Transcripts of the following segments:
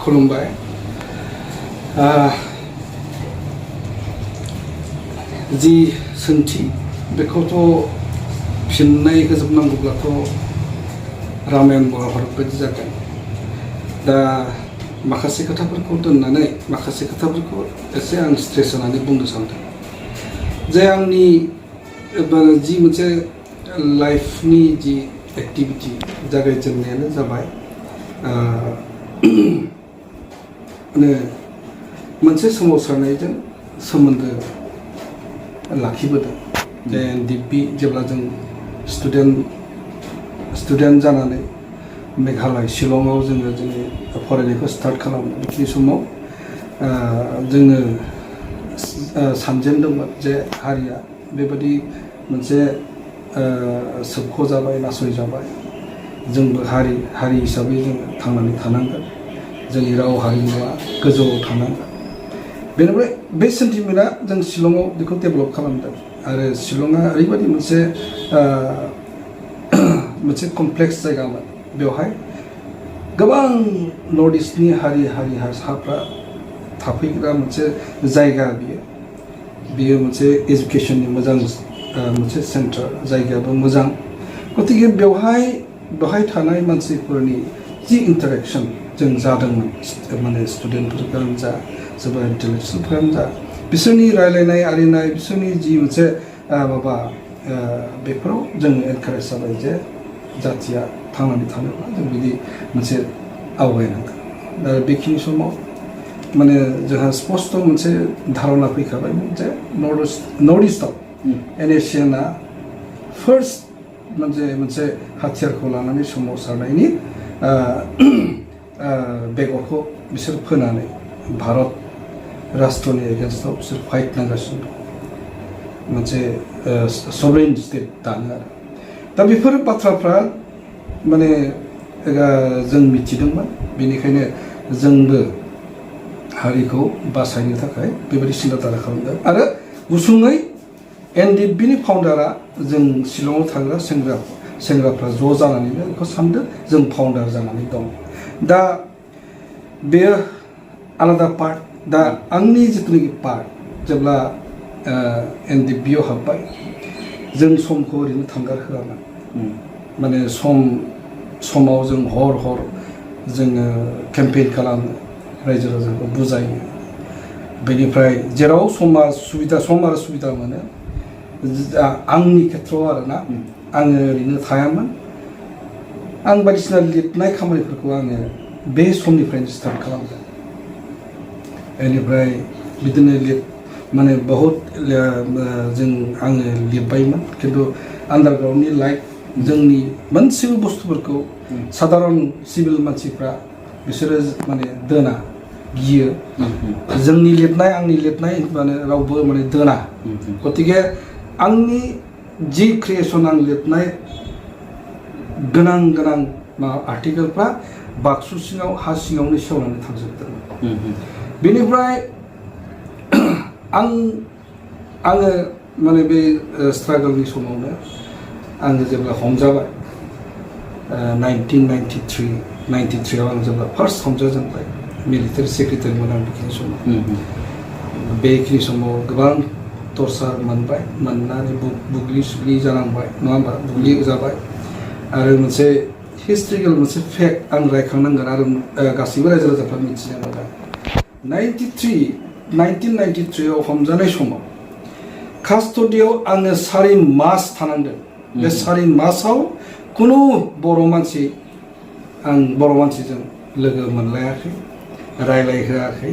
खुलुमबाय जि सोंथि बेखौथ' फिननाय होजोबनांगौब्लाथ' रामायण महाभारत बायदि जागोन दा माखासे खोथाफोरखौ दोननानै माखासे खोथाफोरखौ एसे आं स्ट्रेस होनानै बुंनो सानदों जे आंनि जि मोनसे लाइफनि जि एक्टिभिटी जागायजेननायानो जाबाय मोनसे सोमावसारनायजों सोमोन्दो लाखिबोदों जे दिब्बि जेब्ला जों स्टुडेन्ट जानानै मेघालय शिलंआव जोङो जोंनि फरायनायखौ स्टार्ट खालामो बे समाव जोङो सानजेनदोंमोन जे हारिया बेबायदि मोनसे सोबख'जाबाय नासयजाबाय जोंबो हारि हिसाबै जोङो थांनानै थानांगोन जोंनि राव हारिमुवा गोजौआव थानांगोन बेनिफ्राय बे सेन्टिमेन्टआ जों शिलंआव बेखौ डेभेलप खालामदों आरो शिलंआ ओरैबायदि मोनसे कमप्लेक्स जायगामोन बेवहाय गोबां नर्थ इस्टनि हारि हारिसाफ्रा थाफैग्रा मोनसे जायगा बियो मोनसे एजुकेशननि मोजां मोनसे सेन्टार जायगायाबो मोजां गतिके बेवहाय थानाय मानसिफोरनि जि इन्टारेक्शन जों जादोंमोन माने स्टुडेन्टफोरानो जा सोरबा इन्टेलेक्चुयेलफोरानो जा बिसोरनि रायलायनाय आरिनाय बिसोरनि जि मोनसे माबा बेफोराव जों एनकारेज जाबाय जे जाथिया थांनानै थानोब्ला जों बिदि मोनसे आवगायनांगोन दा बेखिनि समाव माने जोंहा स्पष्ट मोनसे धारना फैखाबायमोन जे नर्थ इस्टआव एनएसियाना फार्स्ट मोनसे हाथियारखौ लानानै सोमावसारनायनि बेगरखौ बिसोर फोनानै भारत राष्ट्रनि एगेन्स्टआव बिसोर फाइट नांगासिनो दं मोनसे सभरेन स्टेट दानो आरो दा बेफोर बाथ्राफ्रा माने जों मिथिदोंमोन बेनिखायनो जोंबो हारिखौ बासायनो थाखाय बेबायदि सिन्था खालामदों आरो गुसुङै एनडिएफबिनि फाउन्डारा जों शिलंआव थाग्रा सेंग्राफ्रा ज' जानानैनो बेखौ सानदों जों फाउन्डार जानानै दं दा बेयो आलादा पार्ट दा आंनि जिथुनाखि पार्ट जेब्ला एनडिएफबियाव हाबबाय जों समखौ ओरैनो थांगारहोआमोन माने समाव जों हर जोङो केम्पेइन खालामो रायजो राजाखौ बुजायो बेनिफ्राय जेराव सम आरो सुबिदा मोनो आंनि खेथ्रआव आरोना आङो ओरैनो थायामोन आं बायदिसिना लिरनाय खामानिफोरखौ आङो बे समनिफ्रायनो स्टार्ट खालामदों बेनिफ्राय बिदिनो माने बहुत आङो लिरबायमोन खिन्थु आन्डारग्राउन्डनि लाइफ जोंनि मोनसेबो बुस्थुफोरखौ साधारन सिभिल मानसिफ्रा बिसोरो माने दोना गियो आंनि लिरनाय होनबानो रावबो माने दोना गतिके आंनि जि क्रिएसन आं लिरनाय गोनां आर्टिकेलफ्रा बाक्सु सिङाव हा सिङावनो सेवनानै थांजोबदोंमोन बेनिफ्राय आङो माने बे स्ट्रागलनि समावनो आङो जेब्ला हमजाबाय 1993 आं जेब्ला फार्स्ट हमजाजेनबाय मिलिटारि सेक्रेटारिमोन आं बेखिनि समाव गोबां टर्चार मोननानै बुग्लि सुग्लि जानांबाय नङा होमबा बुग्लि जाबाय आरो मोनसे हिस्ट्रिकेल मोनसे फेक्ट आं रायखांनांगोन आरो गासैबो रायजो राजाफ्रा मिथिनांगोन 1993 आव हमजानाय समाव कास्टडियाव आङो 4 मास थानांदों बे 4 मासाव खुनु बर' मानसिजों लोगो मोनलायाखै रायलायहोआखै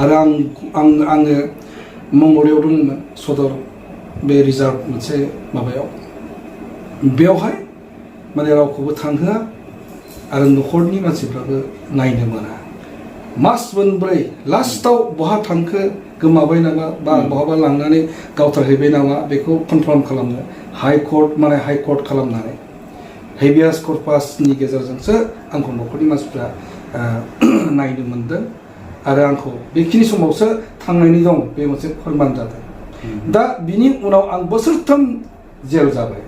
आरो आङो मंगलदैयाव दंमोन सदर बे रिजार्भ मोनसे माबायाव बेवहाय माने रावखौबो थांहोआ आरो न'खरनि मानसिफ्राबो नायनो मोना मास मोनब्रै लास्टाव बहा थांखो गोमाबाय नामा बा बहाबा लांनानै गावथारहैबाय नामा बेखौ कनफार्म खालामनो हाइकर्ट खालामनानै हेबियास कर्पासनि गेजेरजोंसो आंखौ न'खरनि मानसिफ्रा नायनो मोनदों आरो आंखौ बेखिनि समावसो थांनायनि दं बे मोनसे फोरमान जादों दा बिनि उनाव आं बोसोरथाम जेल जाबाय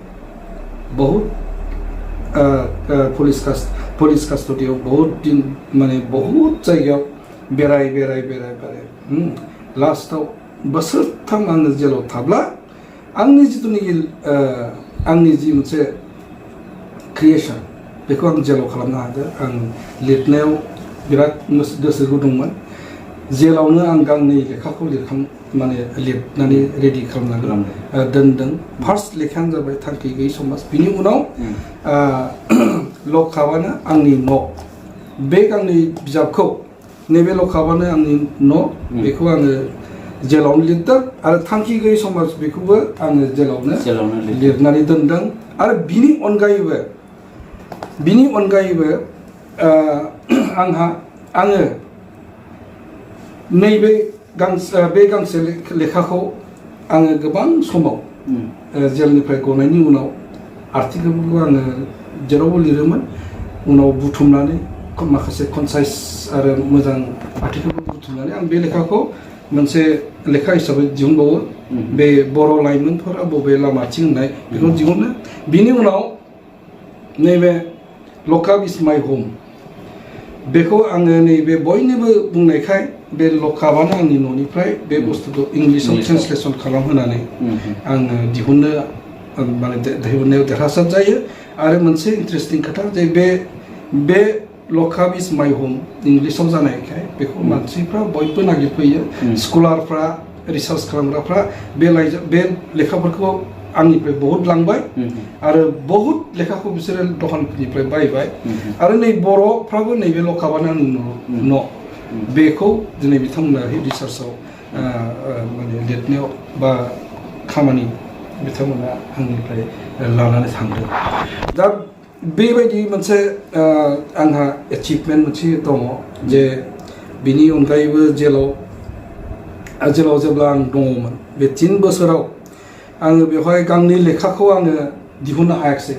बहुत पुलिस कास्टडियाव बहुत दिन माने बहुत जायगायाव बेराय लास्टाव बोसोरथाम आङो जेलाव थाब्ला आंनि जिथुनाखि आंनि जि मोनसे क्रिएसन बेखौ आं जेलाव खालामनो हादों आं लिरनायाव बिराद गोसो गुदुंमोन जेलावनो आं गांनै लेखाखौ माने लिरनानै रेडि खालामनानै दोनदों फार्स्ट लेखायानो जाबाय थांखि गैयै समाज बिनि उनाव लकआपआनो आंनि न' बे गांनै बिजाबखौ नैबे लकआपआनो आंनि न' बेखौ आङो जेलावनो लिरदों आरो थांखि गैयै समाज बेखौबो आङो जेलावनो लिरनानै दोनदों आरो बिनि अनगायैबो आङो नैबे गांसे लेखाखौ आङो गोबां समाव जेलनिफ्राय गनायनि उनाव आर्टिकेलफोरखौ आङो जेरावबो लिरोमोन उनाव बुथुमनानै माखासे कनसाइस आरो मोजां आर्टिकेलफोर बुथुमनानै आं बे लेखाखौ मोनसे लेखा हिसाबै दिहुनबावो बे बर' लाइमोनफोरा बबे लामाथिं होननाय बेखौ दिहुनो बिनि उनाव नैबे लकआप इज माय ह'म बेखौ आङो नैबे बयनिबो बुंनायखाय बे लकआपआनो आंनि न'निफ्राय बे बुस्थुखौ इंलिसाव ट्रेन्सलेसन खालामहोनानै आङो दिहुननायाव देरहासार जायो आरो मोनसे इन्टारेस्टिं खोथा जे बे लकआप इज माय ह'म इंलिसाव जानायखाय बेखौ मानसिफ्रा बयबो नागिरफैयो स्कलारफ्रा रिसार्च खालामग्राफ्रा बे लेखाफोरखौ आंनिफ्राय बहुत लांबाय आरो बहुत लेखाखौ बिसोरो दखानफोरनिफ्राय बायबाय आरो नै बर'फ्राबो नैबे लकआपआनो आंनि न' बेखौ दिनै बिथांमोना रिसार्चआव माने लिरनायाव बा खामानि बिथांमोना आंनिफ्राय लानानै थांदों दा बेबायदि मोनसे आंहा एचिभमेन्ट मोनसे दङ जे बिनि अनगायैबो जेलाव जेब्ला आं दङमोन बे 3 बोसोराव आङो बेवहाय गांनै लेखाखौ आङो दिहुननो हायाखिसै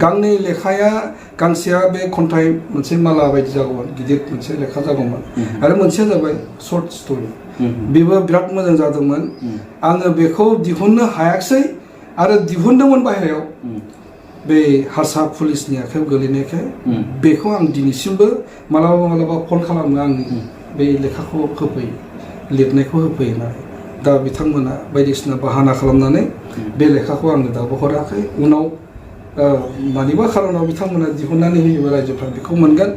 गांनै लेखाया गांसेया बे खन्थाइ मोनसे माला बायदि जागौमोन गिदिर मोनसे लेखा जागौमोन आरो मोनसेया जाबाय सर्ट स्ट'रि बेबो बिराद मोजां जादोंमोन आङो बेखौ दिहुननो हायाखिसै आरो दिहुनदोंमोन बाहेरायाव बे हारसा पुलिसनि आखायाव गोलैनायखाय बेखौ आं दिनैसिमबो मालाबा फन खालामो आंनि बे लेखाखौ होफैयो लिरनायखौ होफैयो होननानै दा बिथांमोना बायदिसिना बाहाना खालामनानै बे लेखाखौ आंनो दाबो हराखै उनाव मानिबा खारनाव बिथांमोना दिहुननानै होयोबा रायजोफ्रा बेखौ मोनगोन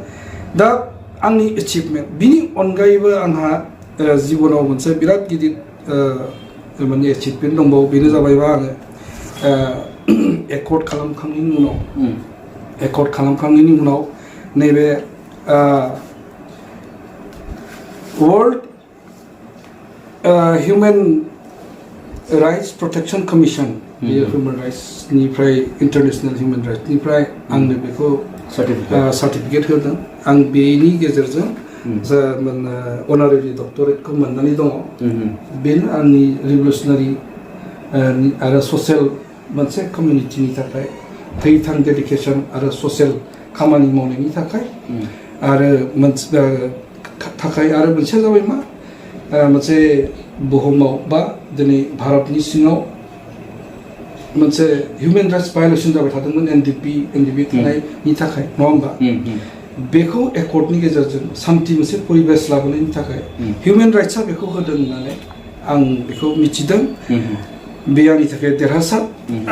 दा आंनि एचिभमेन्ट बिनि अनगायैबो आंहा जिबनाव मोनसे बिराद गिदिर माने एचिभमेन्ट दंबावो बेनो जाबायबा आङो एकर्ड खालामखांनायनि उनाव नैबे world human rights protection commission बेयो ह्युमेन राइट्सनिफ्राय इन्टारनेशनेल ह्युमेन राइट्सनिफ्राय आंनो बेखौ सार्टिफिकेट होदों आं बेनि गेजेरजों अनारेरि डक्टरेटखौ मोननानै दङ बेनो आंनि रिभलिउसनारि आरो ससियेल मोनसे कमिउनिटिनि थाखाय थैथां डेडिकेसन आरो ससियेल खामानि मावनायनि थाखाय आरो मोनसेया जाबाय मा मोनसे बुहुमाव बा दिनै भारतनि सिङाव मोनसे हिउमेन राइट्स भायलेसन जाबाय थादोंमोन एनडिपि थानायनि थाखाय नङा होमबा बेखौ एकर्डनि गेजेरजों सान्थि मोनसे परिबेस लाबोनायनि थाखाय हिउमेन राइट्सआ बेखौ होदों होननानै आं बेखौ मिथिदों बे आंनि थाखाय देरहासार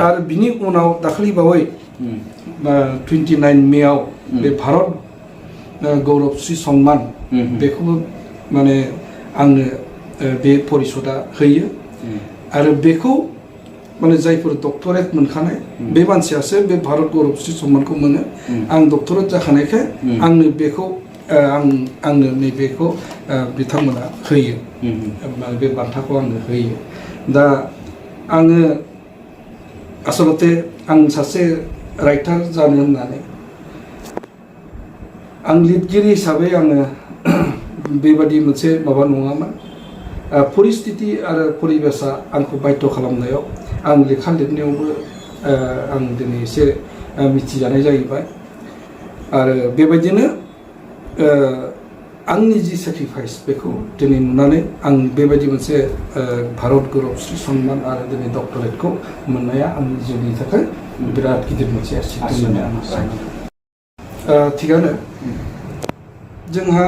आरो बिनि उनाव दाखालि बावै 29 मेआव बे भारत गौरबश्री सन्मान बेखौबो माने आंनो बे परिषदा होयो आरो बेखौ माने जायफोर डक्टरेट मोनखानाय बे मानसियासो बे भारत गौरबश्री सन्मानखौ मोनो आं डक्टरेट जाखानायखाय आंनो बेखौ आंनो नैबेखौ बिथांमोना होयो बे बान्थाखौ आंनो होयो दा आङो आसलते आं सासे राइटार जानो होननानै आं लिरगिरि हिसाबै आङो बेबादि मोनसे माबा नङामोन परिस्थिति आरो परिबेसा आंखौ बाध्य खालामनायाव आं लेखा लिरनायावबो आं दिनै एसे मिथिजानाय जाहैबाय आरो बेबायदिनो आंनि जि सेक्रिफाइस बेखौ दिनै नुनानै आं बेबायदि मोनसे भारत गौरब श्री सन्मान आरो दिनै डक्टरेटखौ मोननाया आंनि जिउनि थाखाय बिराद गिदिर मोनसे एचिभमेन्ट होननानै आं सानो थिगानो जोंहा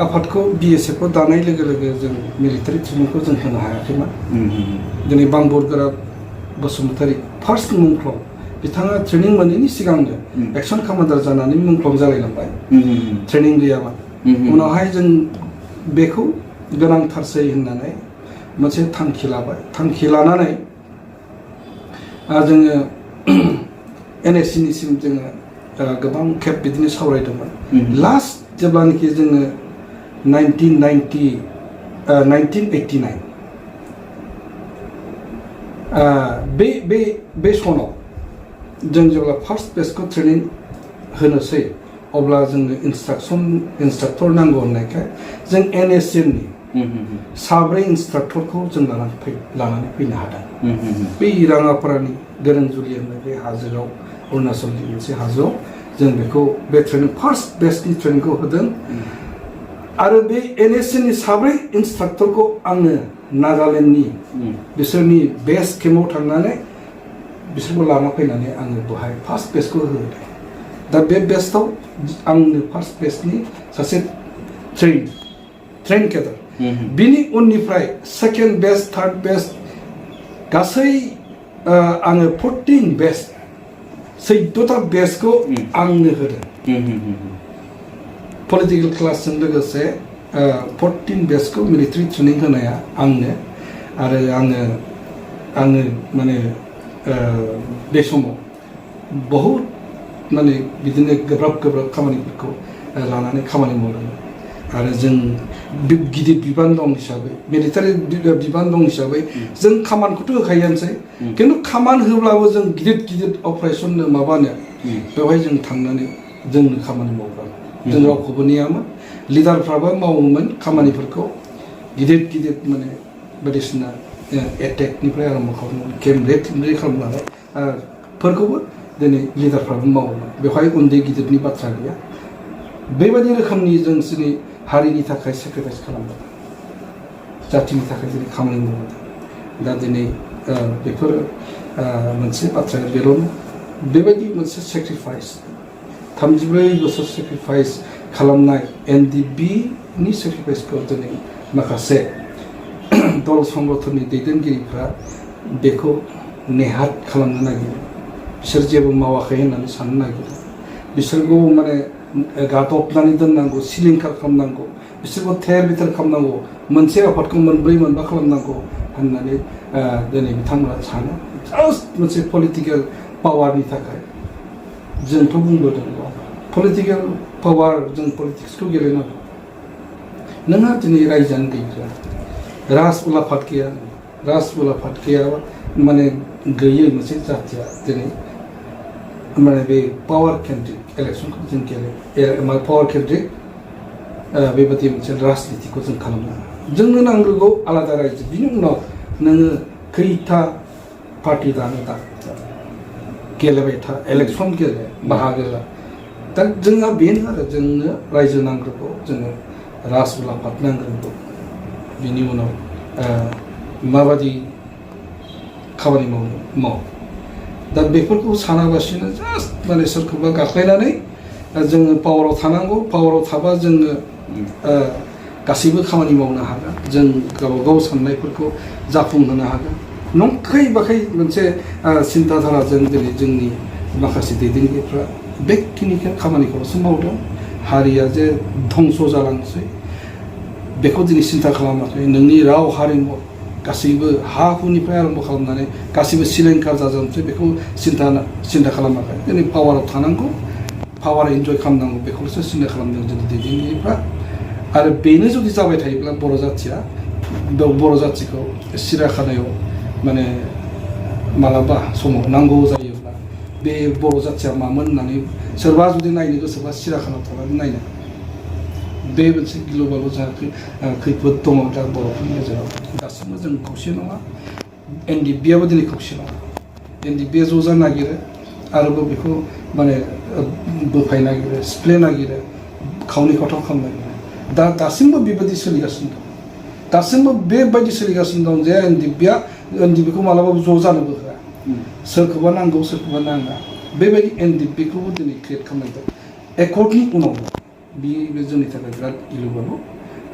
आफादखौ BSFखौ दानाय लोगो लोगो जों मिलिटारि ट्रेनिंखौ जों होनो हायाखैमोन दिनै बांबरगोरा बसुमतारी फार्स्ट मुंख्लं बिथाङा ट्रेनिं मोनैनि सिगांनो एक्सन कमान्डार जानानै मुंख्लं जालायलांबाय ट्रेनिं गैयामोन उनावहाय जों बेखौ गोनांथारसै होननानै मोनसे थांखि लाबाय थांखि लानानै जोङो NSCनिसिम जोङो गोबां खेब बिदिनो सावरायदोंमोन लास्ट जेब्लानाखि जोङो 1989 बे सनाव जों जेब्ला फार्स्ट बेचखौ ट्रेनिं होनोसै अब्ला जोंनो इन्सट्राक्टर नांगौ होननायखाय जों NSCनि 7 इन्सट्राक्टरखौ जों लानानै फैनो हादों बे राङापारानि गोरोंजुलि होननाय बे हाजोआव अरुणाचलनि मोनसे हाजोआव जों बेखौ बे ट्रेनिं फार्स्ट बेचनि ट्रेनिंखौ होदों आरो बे NSCनि 7 इन्सट्राक्टरखौ आङो नागालेण्डनि बिसोरनि बेस केम्पआव थांनानै बिसोरखौ लाना फैनानै आङो बेहाय फार्स्ट बेचखौ होदों दा बे बेचआव आंनो फार्स्ट बेचनि सासे ट्रेन केडार बिनि उननिफ्राय सेकेन्ड बेच थार्ड बेच गासै आङो 14 बेच 14टा बेचखौ आंनो होदों पलिटिकेल क्लासजों लोगोसे 14 बेचखौ मिलिटारि ट्रेनिं होनाया आंनो आरो आङो माने बे समाव बहुत माने बिदिनो गोब्राब खामानिफोरखौ लानानै खामानि मावदोंमोन आरो जों गिदिर बिबान दं हिसाबै मिलिटारि बिबान दं हिसाबै जों खामानिखौथ' होखायोआनोसै खिन्थु खामानि होब्लाबो जों गिदिर अपारेसननो माबानो बेवहाय जों थांनानै जोंनो खामानि मावग्रा जों रावखौबो नेयामोन लिडारफ्राबो मावोमोन खामानिफोरखौ गिदिर माने बायदिसिना एटेकनिफ्राय आरम्भ खालामोमोन केम्प रेड खालामनानै फोरखौबो दिनै लिडारफ्राबो मावोमोन बेवहाय उन्दै गिदिरनि बाथ्रा गैया बेबायदि रोखोमनि जों जोंनि हारिनि थाखाय सेक्रिफाइस खालामदों जातिनि थाखाय दिनै खामानि मावदों दा दिनै बेफोर मोनसे बाथ्राया बेल'नो बेबायदि मोनसे सेक्रिफाइस 34 बोसोर सेक्रिफाइस खालामनाय NDBनि सेक्रिफाइसखौ दिनै माखासे दल संगठननि दैदेनगिरिफ्रा बेखौ नेहात खालामनो नागिरो बिसोर जेबो मावाखै होननानै साननो नागिरो बिसोरखौ माने गादबनानै दोननांगौ सिलिंखार खालामनांगौ बिसोरखौ थेर बिथेर खालामनांगौ मोनसे आफादखौ मोनब्रै मोनबा खालामनांगौ होननानै दिनै बिथांमोना सानो जास्ट मोनसे पलिटिकेल पावारनि थाखाय जोंथ' बुंबोदों पलिटिकेल पावार जों पलिटिक्सखौ गेलेनांगौ नोंहा दिनै रायजोआनो गैया राज उलाफाद गैया माने गैयै मोनसे जाथिया दिनै माने बे पावार केन्द्रिक इलेक्सनखौ जों गेले पावार केन्द्रिक बेबायदि मोनसे राजनितिखौ जों खालामनो जोंनो नांगौ आलादा रायजो बिनि उनाव नोङो खैथा पार्टि दानो दा गेलेबाय था इलेक्सन गेले बाहागो ला दा जोंहा बेनो आरो जोंनो रायजो नांग्रोगौ जोङो राज उलाफाद नांग्रोगौ बिनि उनाव माबादि खामानि माव दा बेफोरखौ सानालासिनो जास्ट माने सोरखौबा गाख्लायनानै जोङो पावाराव थानांगौ पावाराव थाबा जोङो गासैबो खामानि मावनो हागोन जों गावबागाव साननायफोरखौ जाफुंहोनो हागोन नंखाय बाखाय मोनसे सिन्ताधाराजों दिनै जोंनि माखासे दैदेनगिरिफ्रा बेखिनिखौ खामानिखौल'सो मावदों हारिया जे धंस जालांसै बेखौ दिनै सिन्था खालामाखै नोंनि राव हारिमु गासैबो हा हुनिफ्राय आरम्भ खालामनानै गासैबो सिलिंखार जाजोबसै बेखौ सिन्था खालामाखै दिनै पावाराव थानांगौ पावार इन्जय खालामनांगौ बेखौल'सो सिन्था खालामदों जोंनि दैदेनगिरिफ्रा आरो बेनो जुदि जाबाय थायोब्ला बर' जाथिखौ सिराखानायाव माने मालाबा समाव नांगौ जायोब्ला बे बर' जाथिया मामोन होननानै सोरबा जुदि नायनो गोसोबा सिराखानायाव थानानै नायनो बे मोनसे गिलु-बालु खैफोद दङ दा बर'फोरनि गेजेराव दासिमबो जों खौसे नङा NDBआबो दिनै खौसे नङा NDBआ ज' जानो नागिरो आरोबाव बेखौ माने बोफाय नागिरो सिफ्ले नागिरो खावनै खावथाम खालामनाय दासिमबो बेबायदि सोलिगासिनो दं दासिमबो बेबायदि सोलिगासिनो दं जे एनडिपिखौ मालाबाबो ज' जानोबो होआ सोरखौबा नांगौ सोरखौबा नाङा बेबायदि एनडिपिखौबो दिनै क्रिएट खालामनाय एकर्डनि उनावबो बे जोंनि थाखाय बिराद गिलुबालु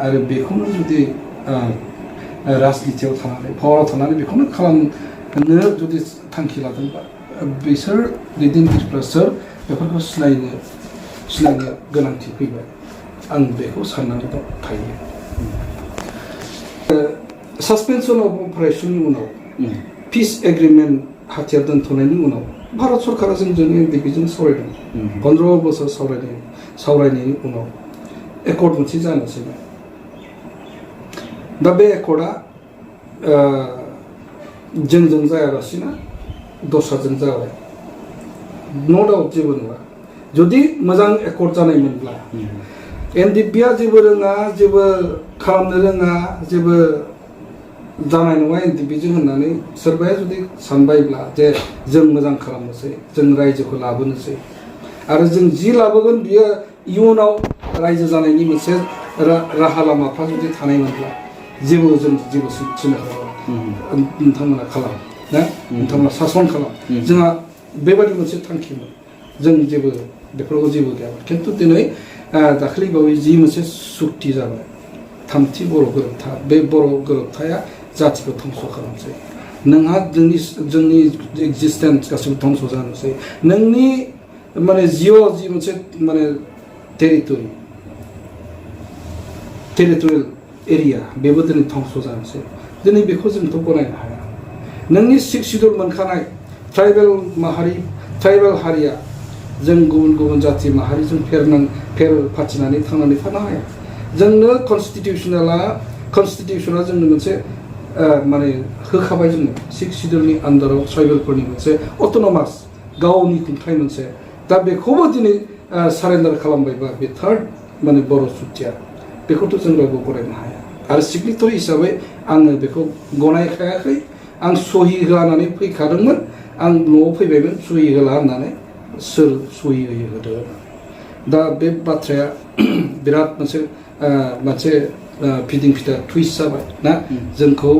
आरो बेखौनो जुदि राजनितियाव थानानै पावाराव थानानै बेखौनो खालामनो जुदि थांखि लादोंबा बिसोर दैदेनगिरिफ्रा सोर बेफोरखौ सिनायनो गोनांथि फैबाय आं बेखौ साननानै दं थायो सासपेनसन अफ अपारेशननि उनाव पिस एग्रिमेन्ट हाथियार दोनथ'नायनि उनाव भारत सरकारा जोंनि एनडिपिजों सावरायदों 15 बोसोर सावरायनायनि उनाव एकर्ड मोनसे जानोसै दा बे एकर्डआ जोंजों जायालासिनो दस्राजों जाबाय नो डाउट जेबो नङा जुदि मोजां एकर्ड जानायमोनब्ला एनडिपिया जेबो रोङा जेबो खालामनो रोङा जेबो जानाय नङा एनडिपिजों होननानै सोरबाया जुदि सानबायब्ला जे जों मोजां खालामनोसै जों रायजोखौ लाबोनोसै आरो जों जि लाबोगोन बियो इयुनाव रायजो जानायनि मोनसे राहा लामाफ्रा जुदि थानायमोनब्ला जेबो थिनो हाया नोंथांमोना खालाम ना नोंथांमोना सासन खालाम जोंहा बेबायदि मोनसे थांखिमोन जों जेबो बेफोराव जेबो गैयामोन खिन्थु दिनै दाखालि बावै जि मोनसे सुक्ति जाबाय थामथि बर' गोरोबथा बे बर' गोरोबथाया जातिखौ धंस खालामसै नोंहा जोंनि एक्जिस्टेन्स गासिबो धंस जानोसै नोंनि माने जि मोनसे माने टेरिटरियेल एरिया बेबो दिनै धंस जानोसै दिनै बेखौ जोंथ' गनायनो हाया नोंनि 6 शिड्युल मोनखानाय ट्राइबेल हारिया जों गुबुन जाति माहारिजों फेर फाथिनानै थांनानै थानो हाया जोंनो कनस्टिटिउसना जोंनो मोनसे माने होखाबाय जोंनो 6 शिड्युलनि आन्दाराव ट्राइबेलफोरनि मोनसे अट'नमास गावनि खुंथाय मोनसे दा बेखौबो दिनै सारेन्डार खालामबायबा बे थार्ड माने बर' सुक्तिया बेखौथ' जों रावबो गनायनो हाया आरो सिगनेटरि हिसाबै आङो बेखौ गनायखायाखै आं सहि होनानै फैखादोंमोन आं न'आव फैबायमोन सहि होला होननानै सोर सहि होदो दा बे बाथ्राया बिराद मोनसे फिदिं फिथा टुइस्ट जाबाय ना जोंखौ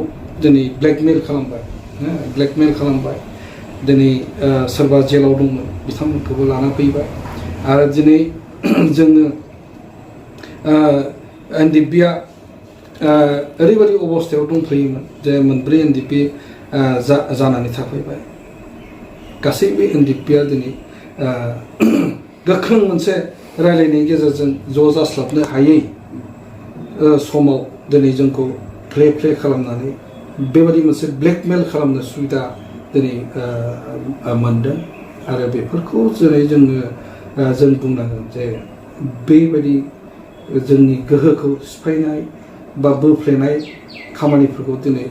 दिनै ब्लेकमेल खालामबाय दिनै सोरबा जेलाव दंमोन बिथांमोनखौबो लाना फैबाय आरो दिनै जोङो एनडिपिया ओरैबायदि अबस्थायाव दंफैयोमोन जे मोनब्रै एनडिपि जानानै थाफैबाय गासैबो एनडिपिया दिनै गोख्रों मोनसे रायलायनायनि गेजेरजों ज' जास्लाबनो हायै समाव दिनै जोंखौ प्ले खालामनानै बेबायदि मोनसे ब्लेकमेल खालामनो सुबिदा दिनै मोनदों आरो बेफोरखौ जेरै जों बुंनांगोन जे बेबायदि जोंनि गोहोखौ सिफायनाय बा बोफ्लेनाय खामानिफोरखौ दिनै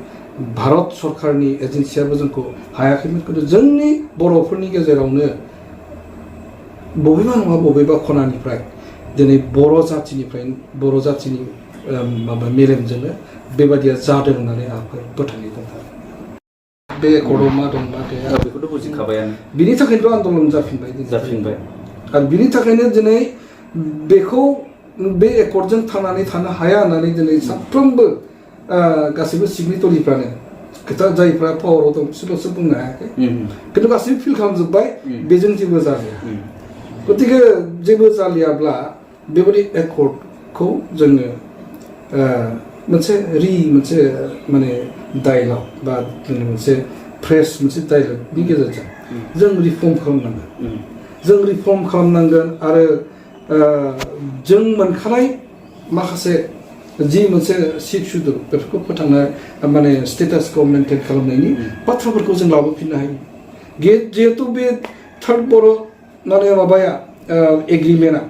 भारत सरकारनि एजेन्सियाबो जोंखौ हायाखैमोन खिन्थु जोंनि बर'फोरनि गेजेरावनो बबेबा नङा बबेबा खनानिफ्राय दिनै बर' जातिनि माबा मेलेमजोंनो बेबायदिया जादों होननानै आं फोथायनाय दं बे एकर्डआव मा दं मा गैया बेखौथ' बुजिखाबायानो बिनि थाखायनोथ' आन्दलन जाफिनबाय आरो बिनि थाखायनो दिनै बेखौ बे एकर्डजों थांनानै थानो हाया होननानै दिनै साफ्रोमबो गासैबो सिगनेटरिफ्रानो खोथा जायफ्रा पावाराव दं बिसोरल'सो बुंनो हायाखै खिन्थु गासैबो फिल खालामजोब्बाय बेजों जेबो जालिया गतिके जेबो जालियाब्ला बेबायदि एकर्डखौ जोङो मोनसे माने डायलग बा मोनसे फ्रेश मोनसे डायलगनि गेजेरजों जों रिफर्म खालामनांगोन आरो जों मोनखानाय माखासे जि मोनसे 6 शिड्युल बेफोरखौ फोथांनाय माने स्टेटासखौ मेनटेन खालामनायनि बाथ्राफोरखौ जों लाबोफिननो हायो जिहेतु बे थार्ड बर' माने माबाया एग्रिमेन्टआ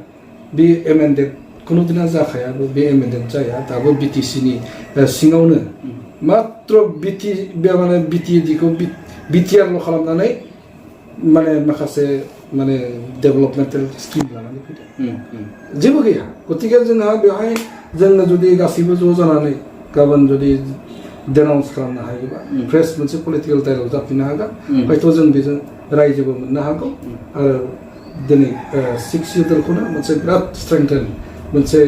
बे एमेन्डेड खुनु दिना जाखायाबो बे एमेन्डेड जाया दाबो बिटिसिनि सिङावनो मात्र बिटिआरल' खालामनानै माने माखासे माने डेभेलपमेन्टेल स्किम लानानै फैदों जेबो गैया गतिके जोंहा बेवहाय जोङो जुदि गासैबो ज' जानानै गाबोन जुदि डेनाउन्स खालामनो हायोबा फ्रेश मोनसे पलिटिकेल डायलग जाफिननो हागोन हयथ' जों बेजों रायजोबो मोननो हागौ आरो दिनै 6 शिड्युलखौनो मोनसे बिराद स्ट्रेंथेन मोनसे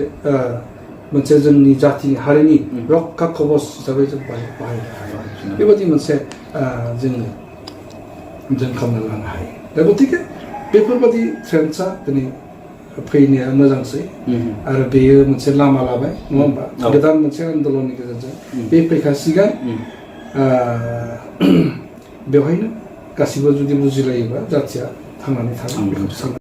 मोनसे जोंनि जातिनि हारिनि रक्षा कवच हिसाबै जों बाहायनो हायो बेबायदि मोनसे जों खालामना लानो हायो दा गतिके बेफोरबायदि ट्रेन्ड्सआ दिनै फैनाया मोजांसै आरो बेयो मोनसे लामा लाबाय नङा होमबा गोदान मोनसे आन्दलननि गेजेरजों बे फैखासिगोन बेवहायनो गासिबो जुदि बुजिलायोबा जातिया थांनानै थागोन बेखौ सानो